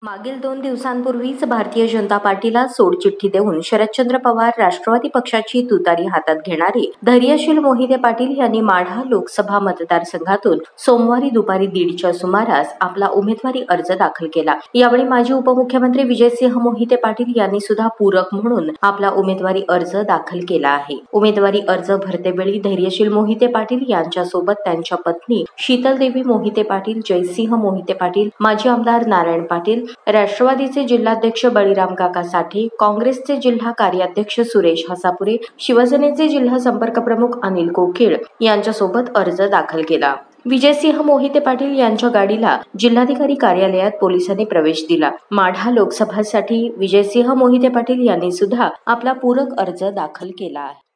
मागील 2 दिवसांपूर्वीच भारतीय जनता पार्टीला सोडचिठ्ठी देऊन शरदचंद्र पवार राष्ट्रवादी पक्षाची तुतारी हातात घेणारे धैर्यशील मोहिते पाटील यांनी माढा लोकसभा मतदारसंघातून सोमवारी दुपारी 1:30च्या सुमारास आपला उमेदवारी अर्ज दाखल केला। यावेळी माजी उपमुख्यमंत्री विजयसिंह मोहिते पाटील यांनी सुद्धा पूरक म्हणून आपला उमेदवारी अर्ज दाखल केला आहे। उमेदवारी अर्ज भरतेवेळी धैर्यशील मोहिते पाटील यांच्यासोबत त्यांच्या पत्नी शीतलदेवी मोहिते पाटील, जयसिंह मोहिते पाटील, माजी आमदार नारायण पाटील, राष्ट्रवादीचे जिल्हाध्यक्ष बळीराम काका साठे, काँग्रेसचे जिल्हा कार्याध्यक्ष सुरेश हसापुरे, शिवसेनेचे जिल्हा संपर्क प्रमुख अनिल कोकिळ यांच्यासोबत अर्ज दाखल केला। विजयसिंह मोहिते पाटील यांच्या गाडीला जिल्हाधिकारी कार्यालयात पोलिसांनी प्रवेश दिला। माढा लोकसभेसाठी विजयसिंह मोहिते पाटील यांनी सुद्धा आपला पूरक अर्ज दाखल केला आहे।